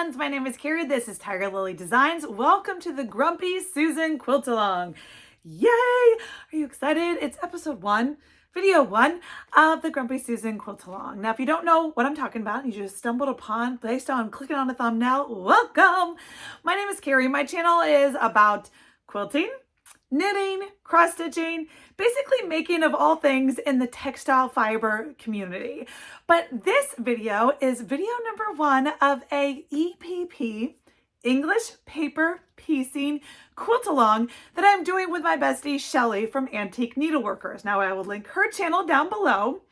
friends. My name is Carrie. This is Tiger Lily Designs. Welcome to the Grumpy Susan Quilt Along. Yay! Are you excited? It's episode 1, video 1 of the Grumpy Susan Quilt Along. Now, if you don't know what I'm talking about, and you just stumbled upon based on clicking on a thumbnail, welcome! My name is Carrie. My channel is about quilting, knitting, cross-stitching, basically making of all things in the textile fiber community. But this video is video number 1 of a EPP, English paper piecing quilt along that I'm doing with my bestie Shellie from Antique Needleworkers. Now I will link her channel down below.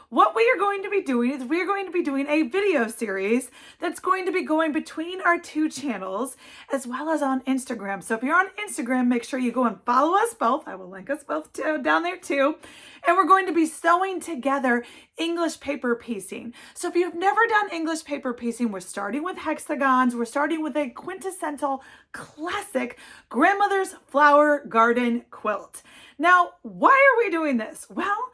What we are going to be doing is we are going to be doing a video series that's going to be going between our 2 channels as well as on Instagram. So if you're on Instagram, make sure you go and follow us both. I will link us both down there too. And we're going to be sewing together English paper piecing. So if you've never done English paper piecing, we're starting with hexagons. We're starting with a quintessential classic grandmother's flower garden quilt. Now, why are we doing this? Well,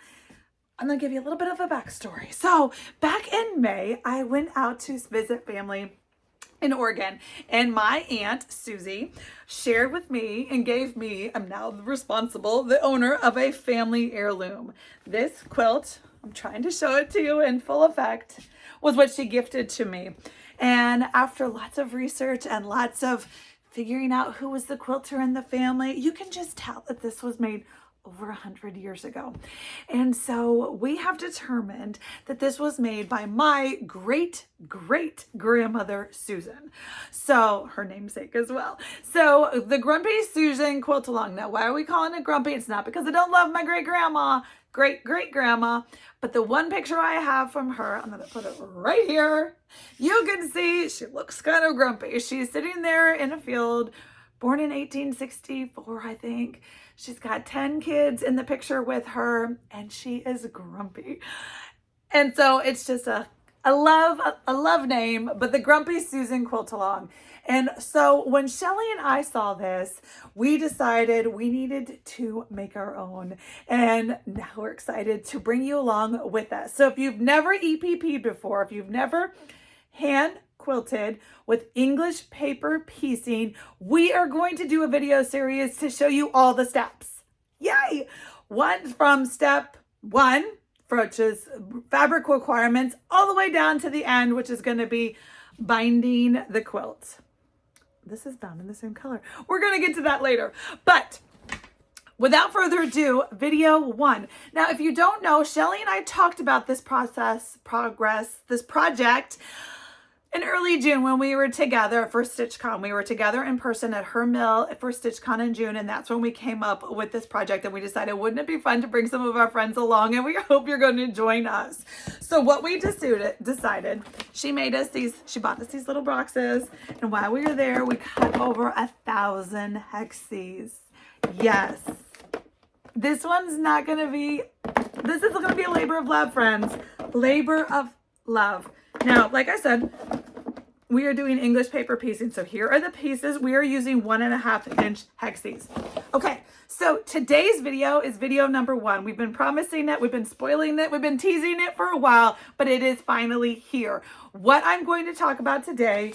I'm going to give you a little bit of a backstory. So back in May, I went out to visit family in Oregon, and my aunt Susie shared with me and gave me, I'm now the owner of a family heirloom. This quilt, I'm trying to show it to you in full effect, was what she gifted to me. And after lots of research and lots of figuring out who was the quilter in the family, you can just tell that this was made over 100 years ago. And so we have determined that this was made by my great grandmother Susan. So her namesake as well. So the Grumpy Susan Quilt Along. Now, why are we calling it grumpy? It's not because I don't love my great grandma, but the one picture I have from her, I'm going to put it right here. You can see she looks kind of grumpy. She's sitting there in a field, born in 1864, I think. She's got 10 kids in the picture with her, and she is grumpy. And so it's just a love name, but the Grumpy Susan Quilt Along. And so when Shellie and I saw this, we decided we needed to make our own. And now we're excited to bring you along with us. So if you've never EPP'd before, if you've never hand quilted with English paper piecing, we are going to do a video series to show you all the steps. Yay! One from step 1, which is fabric requirements, all the way down to the end, which is going to be binding the quilt. This is bound in the same color. We're going to get to that later. But without further ado, video 1. Now, if you don't know, Shellie and I talked about this this project in early June when we were together for StitchCon. We were together in person at her mill for StitchCon in June, and that's when we came up with this project, and we decided, wouldn't it be fun to bring some of our friends along, and we hope you're going to join us. So what we decided, she bought us these little boxes, and while we were there, we cut over 1,000 hexes. Yes. This is going to be a labor of love, friends. Labor of love. Now, like I said, we are doing English paper piecing. So here are the pieces. We are using 1.5 inch hexes. Okay, so today's video is video number 1. We've been promising it. We've been spoiling it. We've been teasing it for a while, but it is finally here. What I'm going to talk about today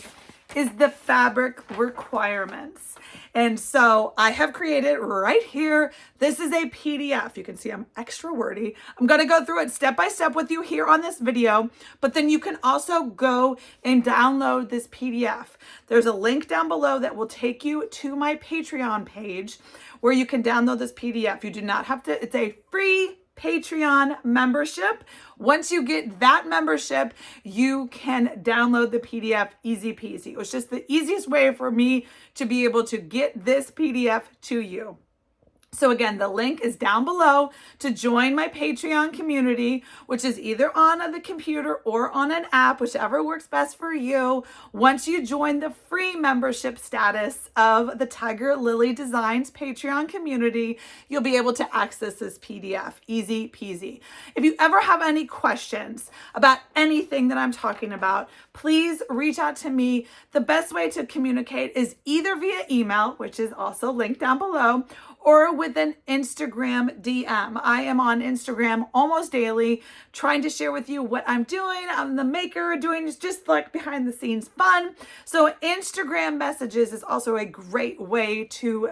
is the fabric requirements. And so I have created right here, this is a PDF. You can see I'm extra wordy. I'm going to go through it step by step with you here on this video, but then you can also go and download this PDF. There's a link down below that will take you to my Patreon page where you can download this PDF. You do not have to, it's a free Patreon membership. Once you get that membership, you can download the PDF easy peasy. It was just the easiest way for me to be able to get this PDF to you. So again, the link is down below to join my Patreon community, which is either on the computer or on an app, whichever works best for you. Once you join the free membership status of the Tiger Lily Designs Patreon community, you'll be able to access this PDF, easy peasy. If you ever have any questions about anything that I'm talking about, please reach out to me. The best way to communicate is either via email, which is also linked down below, or with an Instagram DM. I am on Instagram almost daily, trying to share with you what I'm doing. I'm the maker, doing just like behind the scenes fun. So Instagram messages is also a great way to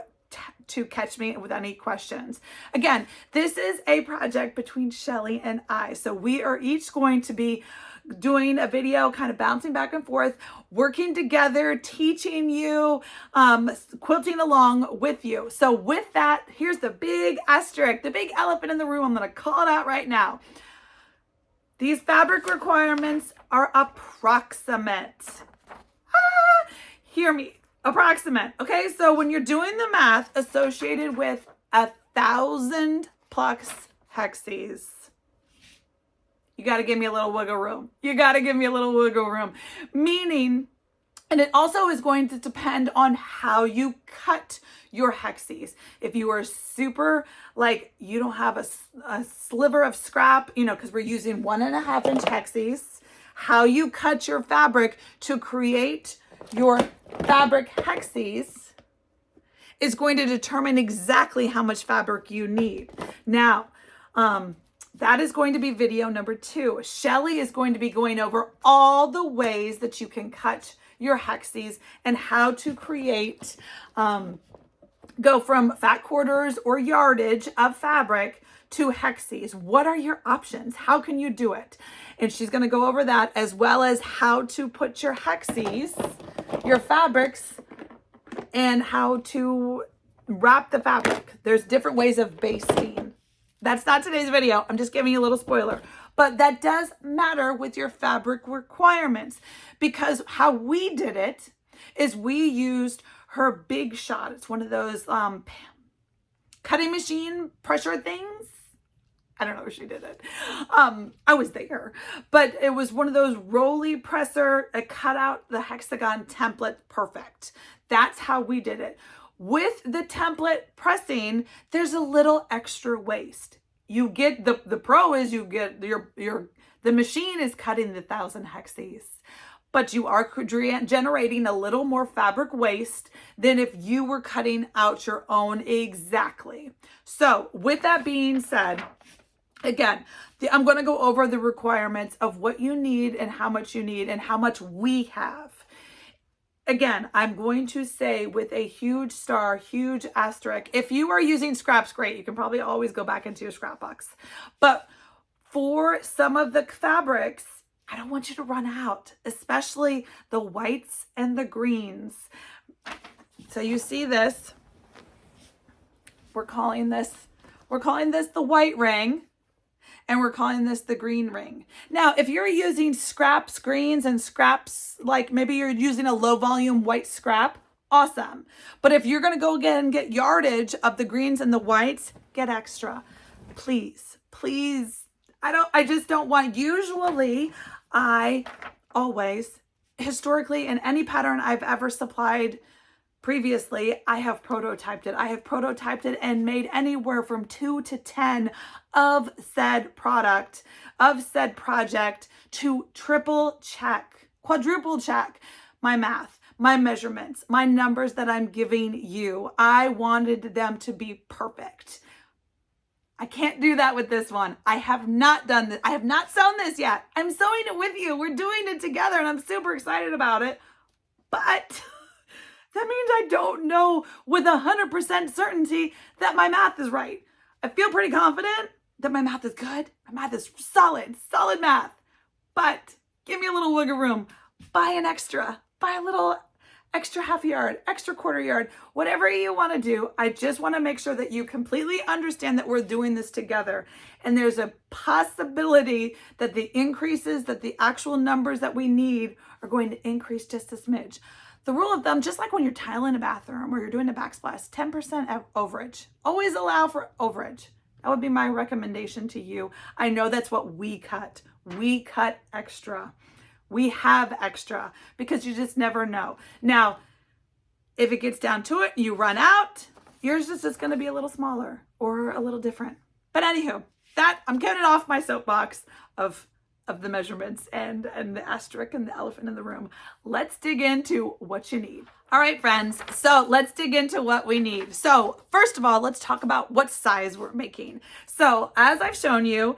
catch me with any questions. Again, this is a project between Shellie and I. So we are each going to be doing a video, kind of bouncing back and forth, working together, teaching you, quilting along with you. So with that, here's the big asterisk, the big elephant in the room. I'm going to call it out right now. These fabric requirements are approximate. Hear me. Approximate. Okay, so when you're doing the math associated with 1,000 plus hexes, you got to give me a little wiggle room. You got to give me a little wiggle room. Meaning, and it also is going to depend on how you cut your hexes. If you are super, like, you don't have a sliver of scrap, you know, because we're using 1.5 inch hexes, how you cut your fabric to create your fabric hexes is going to determine exactly how much fabric you need. Now, that is going to be video number 2. Shellie is going to be going over all the ways that you can cut your hexes and how to create, go from fat quarters or yardage of fabric to hexes. What are your options? How can you do it? And she's going to go over that, as well as how to put your hexes, your fabrics, and how to wrap the fabric. There's different ways of basting. That's not today's video. I'm just giving you a little spoiler. But that does matter with your fabric requirements, because how we did it is we used her Big Shot. It's one of those cutting machine pressure things. I don't know if she did it. I was there, but it was one of those roly presser. It cut out the hexagon template perfect. That's how we did it. With the template pressing, there's a little extra waste. You get the pro is you get the machine is cutting the 1,000 hexes, but you are generating a little more fabric waste than if you were cutting out your own exactly. So with that being said, again, I'm going to go over the requirements of what you need and how much you need and how much we have. Again, I'm going to say with a huge star, huge asterisk, if you are using scraps, great. You can probably always go back into your scrap box. But for some of the fabrics, I don't want you to run out, especially the whites and the greens. So you see this. We're calling this the white ring. And we're calling this the green ring. Now, if you're using scraps, greens, and scraps, like maybe you're using a low volume white scrap, awesome. But if you're gonna go again and get yardage of the greens and the whites, get extra. Please, please. I just don't want, usually I always, historically, in any pattern I've ever supplied previously, I have prototyped it. I have prototyped it and made anywhere from 2 to 10 of said product, of said project, to triple check, quadruple check my math, my measurements, my numbers that I'm giving you. I wanted them to be perfect. I can't do that with this one. I have not done this. I have not sewn this yet. I'm sewing it with you. We're doing it together and I'm super excited about it. But that means I don't know with 100% certainty that my math is right. I feel pretty confident that my math is good. My math is solid math. But give me a little wiggle room. Buy an extra. Buy a little extra half yard, extra quarter yard, whatever you want to do. I just want to make sure that you completely understand that we're doing this together. And there's a possibility that the increases, that the actual numbers that we need are going to increase just a smidge. The rule of thumb, just like when you're tiling a bathroom or you're doing a backsplash, 10% overage. Always allow for overage. That would be my recommendation to you. I know that's what we cut. We cut extra. We have extra because you just never know. Now, if it gets down to it, you run out, yours is just going to be a little smaller or a little different. But anywho, that I'm getting off my soapbox of of the measurements and the asterisk and the elephant in the room. Let's dig into what you need. All right, friends. So let's dig into what we need. So first of all, let's talk about what size we're making. So as I've shown you,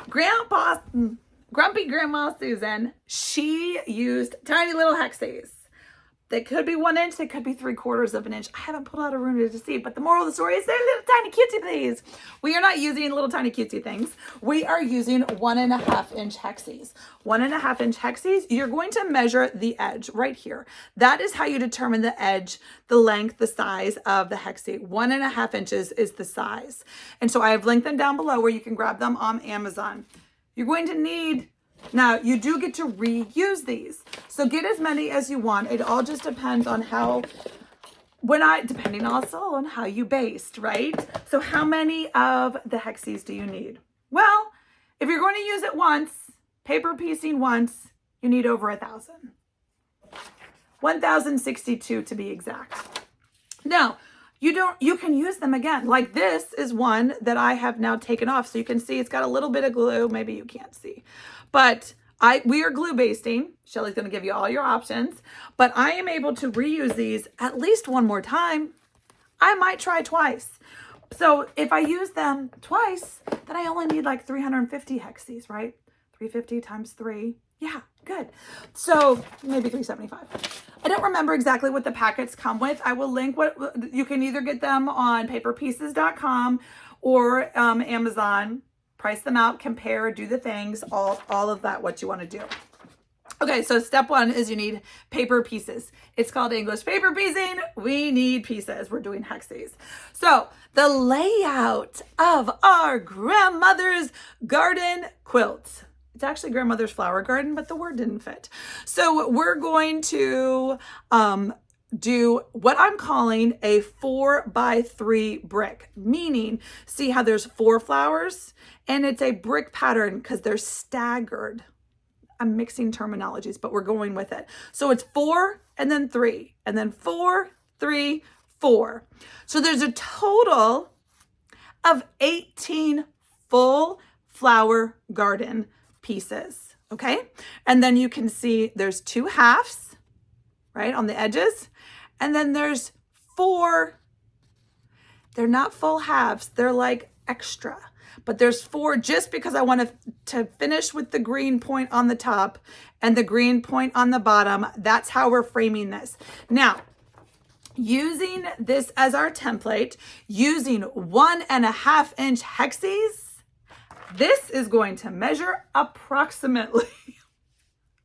Grumpy Grandma Susan, she used tiny little hexes. They could be 1 inch, they could be 3/4 of an inch. I haven't pulled out a ruler to see, but the moral of the story is they're little tiny cutesy things. We are not using little tiny cutesy things. We are using 1.5 inch hexes. 1.5 inch hexes, you're going to measure the edge right here. That is how you determine the edge, the length, the size of the hexe. 1.5 inches is the size. And so I have linked them down below where you can grab them on Amazon. You're going to need, now you do get to reuse these. So get as many as you want. It all just depends on how, depending also on how you based, right? So how many of the hexes do you need? Well, if you're going to use it once, paper piecing once, you need over 1,000. 1,062 to be exact. Now, you can use them again. Like this is one that I have now taken off. So you can see it's got a little bit of glue. Maybe you can't see, but we are glue basting. Shelly's going to give you all your options, but I am able to reuse these at least one more time. I might try twice. So if I use them twice, then I only need like 350 hexes, right? 350 times 3. Yeah, good. So maybe 375. I don't remember exactly what the packets come with. I will link what you can either get them on paperpieces.com or Amazon. Price them out, compare, do the things, all of that, what you want to do. Okay, so step 1 is you need paper pieces. It's called English paper piecing. We need pieces. We're doing hexes. So the layout of our grandmother's garden quilt. It's actually grandmother's flower garden, but the word didn't fit. So we're going to do what I'm calling a 4x3 brick, meaning see how there's 4 flowers and it's a brick pattern because they're staggered. I'm mixing terminologies, but we're going with it. So it's 4 and then 3 and then 4, 3, 4. So there's a total of 18 full flower garden pieces. Okay. And then you can see there's 2 halves, right, on the edges. And then there's 4, they're not full halves, they're like extra, but there's 4 just because I want to finish with the green point on the top and the green point on the bottom. That's how we're framing this. Now, using this as our template, using 1.5 inch hexes, this is going to measure approximately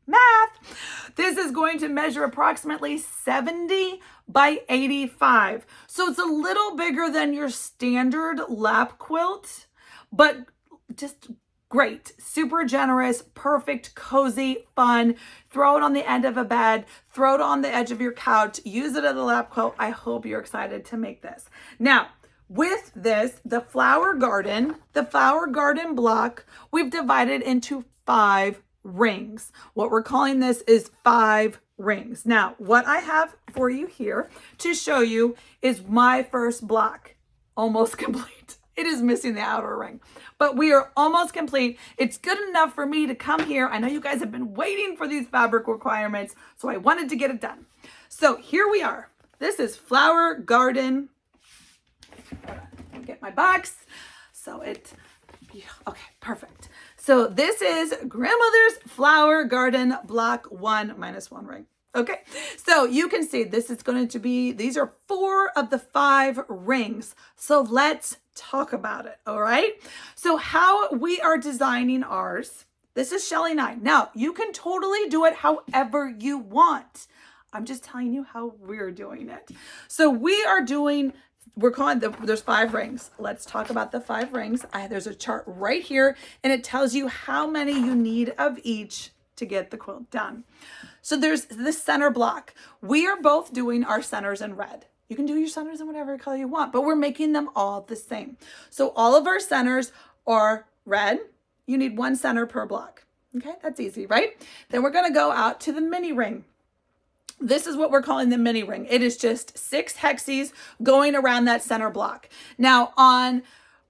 math. This is going to measure approximately 70 by 85. So it's a little bigger than your standard lap quilt, but just great, super generous, perfect, cozy, fun. Throw it on the end of a bed, throw it on the edge of your couch, use it as a lap quilt. I hope you're excited to make this. Now, with this, the flower garden block, we've divided into 5 rings. What we're calling this is 5 rings. Now, what I have for you here to show you is my first block, almost complete. It is missing the outer ring, but we are almost complete. It's good enough for me to come here. I know you guys have been waiting for these fabric requirements, so I wanted to get it done. So here we are. This is flower garden. Get my box. Okay, perfect. So this is grandmother's flower garden block 1 minus 1 ring. Okay, so you can see this is going to be, these are 4 of the 5 rings. So let's talk about it. All right. So how we are designing ours, this is Shellie and I. Now you can totally do it however you want. I'm just telling you how we're doing it. So we're calling there's 5 rings. Let's talk about the 5 rings. There's a chart right here and it tells you how many you need of each to get the quilt done. So there's the center block. We are both doing our centers in red. You can do your centers in whatever color you want, but we're making them all the same. So all of our centers are red. You need 1 center per block. Okay, that's easy, right? Then we're going to go out to the mini ring. This is what we're calling the mini ring. It is just 6 hexes going around that center block. Now on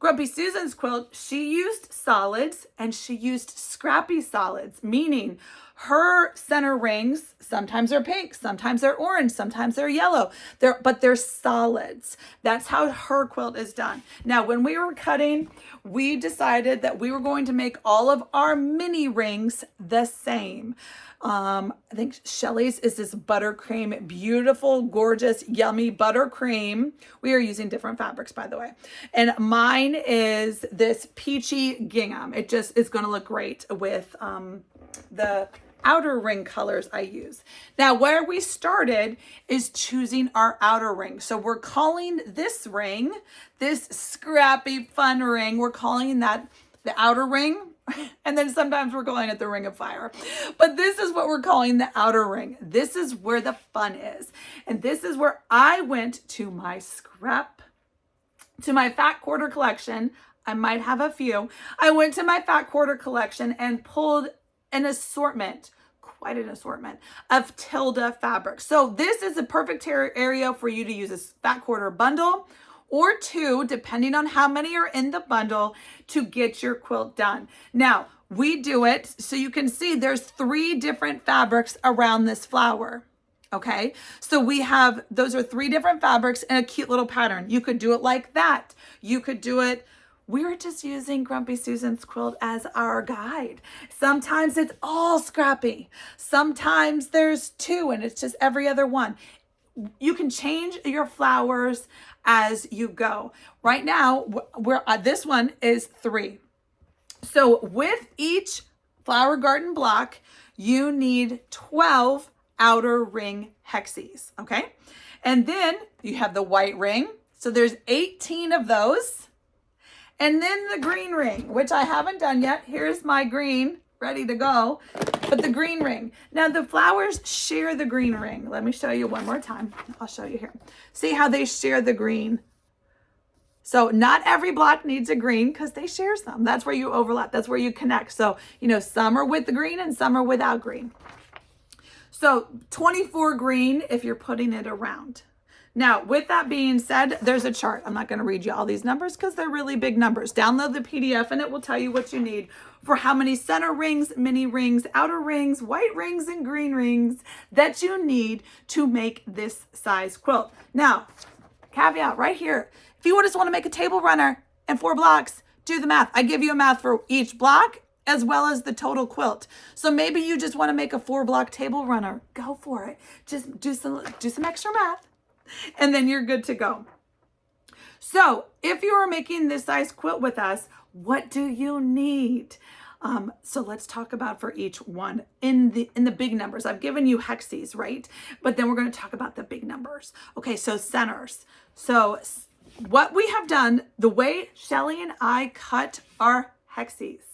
Grumpy Susan's quilt, she used solids and she used scrappy solids, meaning her center rings, sometimes they're pink, sometimes they're orange, sometimes they're yellow, but they're solids. That's how her quilt is done. Now, when we were cutting, we decided that we were going to make all of our mini rings the same. I think Shelley's is this buttercream, beautiful, gorgeous, yummy buttercream. We are using different fabrics, by the way. And mine is this peachy gingham. It just is going to look great with the outer ring colors I use. Now, where we started is choosing our outer ring. So we're calling this ring, this scrappy fun ring, we're calling that the outer ring. And then sometimes we're calling it the ring of fire. But this is what we're calling the outer ring. This is where the fun is. And this is where I went to my fat quarter collection. I might have a few. I went to my fat quarter collection and pulled an assortment, quite an assortment of Tilda fabric. So this is a perfect area for you to use a fat quarter bundle or two, depending on how many are in the bundle, to get your quilt done. Now, we do it so you can see there's 3 different fabrics around this flower. Okay, so we have, those are 3 different fabrics and a cute little pattern. You could do it like that. You could do it, we're just using Grumpy Susan's quilt as our guide. Sometimes it's all scrappy. Sometimes there's 2 and it's just every other one. You can change your flowers as you go. Right now, this one is 3. So with each flower garden block, you need 12 outer ring hexes, okay? And then you have the white ring. So there's 18 of those. And then the green ring, which I haven't done yet. Here's my green, ready to go. But the green ring. Now the flowers share the green ring. Let me show you one more time. I'll show you here. See how they share the green. So not every block needs a green because they share some. That's where you overlap. That's where you connect. So, some are with the green and some are without green. So 24 green if you're putting it around. Now, with that being said, there's a chart. I'm not going to read you all these numbers because they're really big numbers. Download the PDF and it will tell you what you need for how many center rings, mini rings, outer rings, white rings, and green rings that you need to make this size quilt. Now, caveat right here. If you just want to make a table runner and 4 blocks, do the math. I give you a math for each block as well as the total quilt. So maybe you just want to make a 4-block table runner. Go for it. Just do some extra math. And then you're good to go. So if you are making this size quilt with us, what do you need? So let's talk about for each one in the big numbers. I've given you hexes, right? But then we're going to talk about the big numbers. Okay, so centers. So what we have done, the way Shellie and I cut our hexes,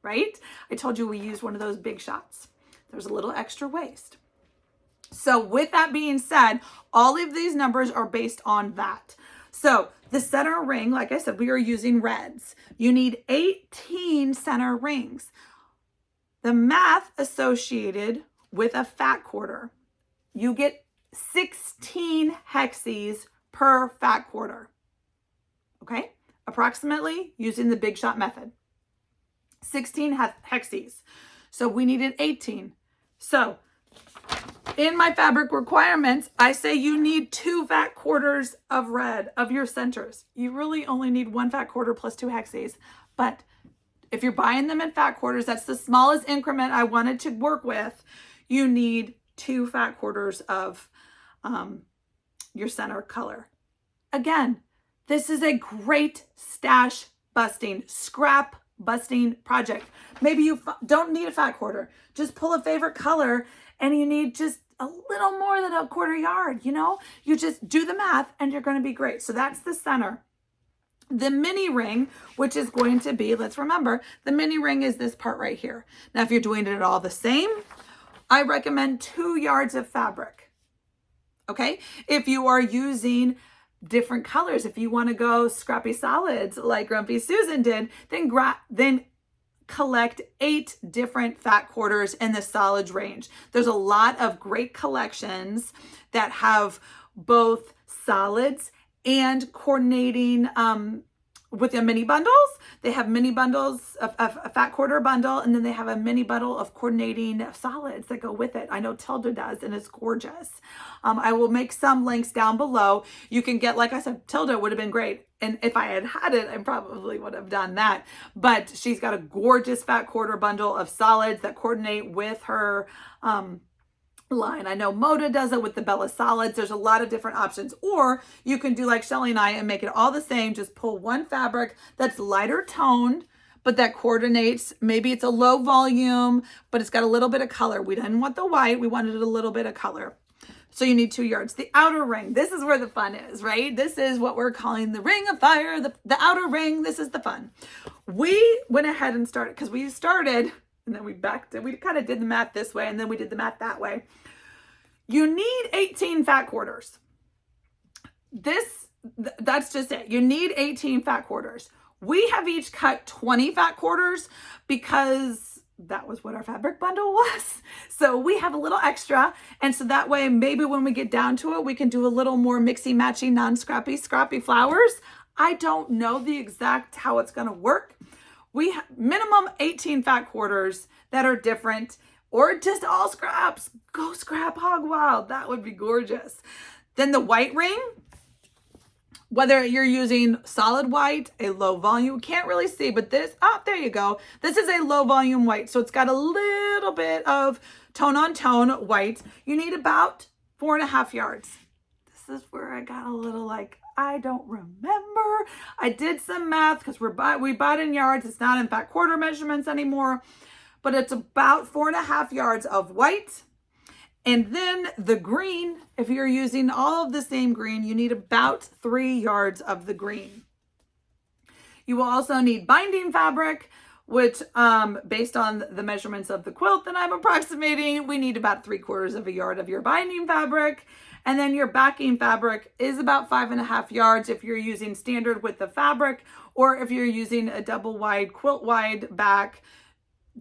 right? I told you we used one of those big shots. There's a little extra waste. So with that being said, all of these numbers are based on that. So the center ring, like I said, we are using reds. You need 18 center rings. The math associated with a fat quarter, you get 16 hexes per fat quarter. Okay? Approximately using the big shot method. 16 hexes. So we needed 18. So in my fabric requirements, I say you need 2 fat quarters of red of your centers. You really only need 1 fat quarter plus 2 hexes. But if you're buying them in fat quarters, that's the smallest increment I wanted to work with. You need 2 fat quarters of your center color. Again, this is a great stash busting, scrap busting project. Maybe you don't need a fat quarter. Just pull a favorite color and you need just a little more than a quarter yard, You just do the math and you're going to be great. So that's the center. The mini ring, which is going to be, let's remember, the mini ring is this part right here. Now, if you're doing it all the same, I recommend 2 yards of fabric. Okay? If you are using different colors, if you want to go scrappy solids like Grumpy Susan did, then collect 8 different fat quarters in the solids range. There's a lot of great collections that have both solids and coordinating with the mini bundles. They have mini bundles of a fat quarter bundle, and then they have a mini bundle of coordinating solids that go with it. I know Tilda does, and it's gorgeous. I will make some links down below. You can get, like I said, Tilda would have been great. And if I had had it, I probably would have done that. But she's got a gorgeous fat quarter bundle of solids that coordinate with her line. I know Moda does it with the Bella solids. There's a lot of different options. Or you can do like Shellie and I and make it all the same. Just pull one fabric that's lighter toned, but that coordinates. Maybe it's a low volume, but it's got a little bit of color. We didn't want the white. We wanted a little bit of color. So you need 2 yards. The outer ring, this is where the fun is, right? This is what we're calling the ring of fire, the outer ring. This is the fun. We went ahead and started, because we started, and then we backed it. We kind of did the math this way, and then we did the math that way. You need 18 fat quarters. That's just it. You need 18 fat quarters. We have each cut 20 fat quarters because that was what our fabric bundle was. So we have a little extra. And so that way, maybe when we get down to it, we can do a little more mixy matchy, non-scrappy, scrappy flowers. I don't know the exact how it's going to work. We have minimum 18 fat quarters that are different, or just all scraps. Go scrap hog wild. That would be gorgeous. Then the white ring, whether you're using solid white, a low volume, can't really see, but this, there you go. This is a low volume white. So it's got a little bit of tone on tone white. You need about 4.5 yards. This is where I got a little like, I don't remember. I did some math because we bought in yards. It's not in fat quarter measurements anymore, but it's about 4.5 yards of white. And then the green, if you're using all of the same green, you need about 3 yards of the green. You will also need binding fabric, which based on the measurements of the quilt that I'm approximating, we need about 3/4 yard of your binding fabric. And then your backing fabric is about 5.5 yards if you're using standard width of fabric, or if you're using a double wide, quilt wide back,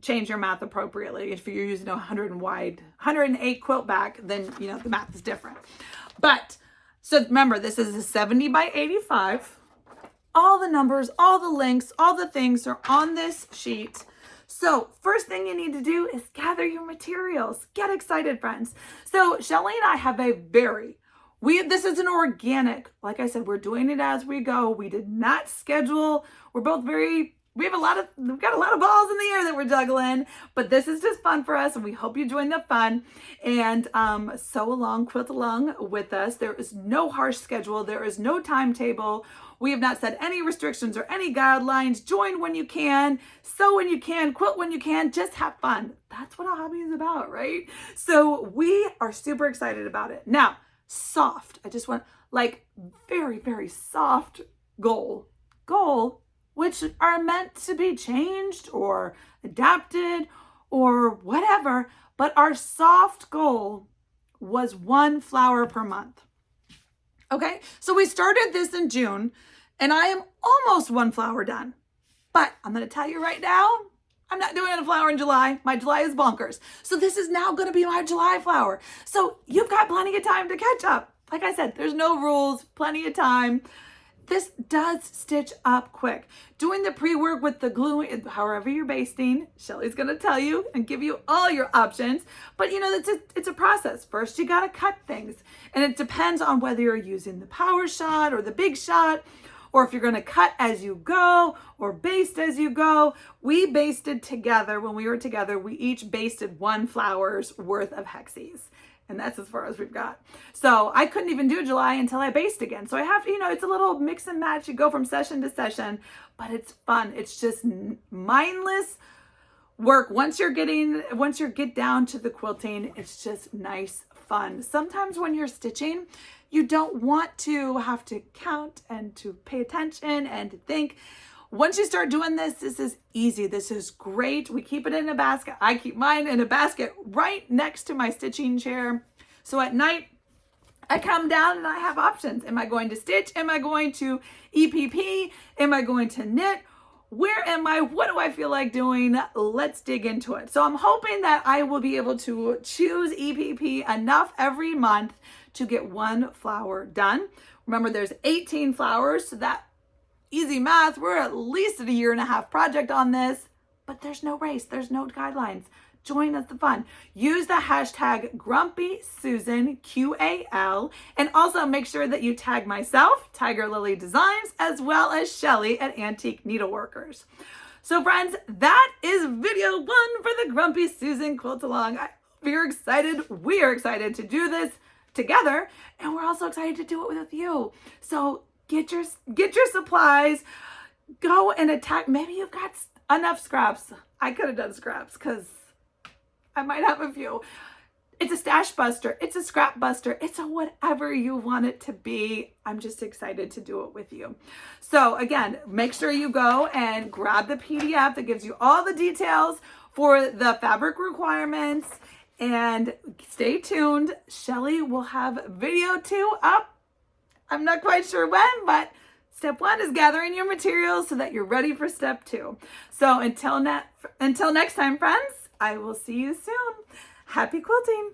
change your math appropriately. If you're using a 108 quilt back, then the math is different. But so remember, this is a 70 by 85. All the numbers, all the links, all the things are on this sheet. So first thing you need to do is gather your materials. Get excited, friends. So Shellie and I have this is an organic, like I said, we're doing it as we go. We did not schedule. We're both we've got a lot of balls in the air that we're juggling, but this is just fun for us, and we hope you join the fun and sew along, quilt along with us. There is no harsh schedule. There is no timetable. We have not set any restrictions or any guidelines. Join when you can, sew when you can, quilt when you can, just have fun. That's what a hobby is about, right? So we are super excited about it. Now, soft. I just want like very, very soft goal, which are meant to be changed or adapted or whatever. But our soft goal was 1 flower per month. Okay, so we started this in June, and I am almost 1 flower done. But I'm going to tell you right now, I'm not doing a flower in July. My July is bonkers. So this is now going to be my July flower. So you've got plenty of time to catch up. Like I said, there's no rules, plenty of time. This does stitch up quick. Doing the pre-work with the glue, however you're basting, Shellie's going to tell you and give you all your options. But it's a process. First, you got to cut things. And it depends on whether you're using the power shot or the big shot, or if you're going to cut as you go or baste as you go. We basted together. When we were together, we each basted 1 flower's worth of hexes. And that's as far as we've got. So I couldn't even do July until I baste again. So I have to, it's a little mix and match. You go from session to session, but it's fun. It's just mindless work. Once you get down to the quilting, it's just nice fun. Sometimes when you're stitching, you don't want to have to count and to pay attention and to think. Once you start doing this, this is easy. This is great. We keep it in a basket. I keep mine in a basket right next to my stitching chair. So at night, I come down and I have options. Am I going to stitch? Am I going to EPP? Am I going to knit? Where am I? What do I feel like doing? Let's dig into it. So I'm hoping that I will be able to choose EPP enough every month to get 1 flower done. Remember, there's 18 flowers, so that easy math. We're at least at a 1.5-year project on this, but there's no race. There's no guidelines. Join us the fun. Use the hashtag GrumpySusan, QAL, and also make sure that you tag myself, Tiger Lily Designs, as well as Shellie at Antique Needleworkers. So friends, that is video 1 for the Grumpy Susan Quilt Along. We're excited. We are excited to do this together, and we're also excited to do it with you. So get your supplies. Go and attack. Maybe you've got enough scraps. I could have done scraps because I might have a few. It's a stash buster. It's a scrap buster. It's a whatever you want it to be. I'm just excited to do it with you. So again, make sure you go and grab the PDF that gives you all the details for the fabric requirements, and stay tuned. Shellie will have video 2 up. I'm not quite sure when, but step 1 is gathering your materials so that you're ready for step 2. So until next time, friends, I will see you soon. Happy quilting!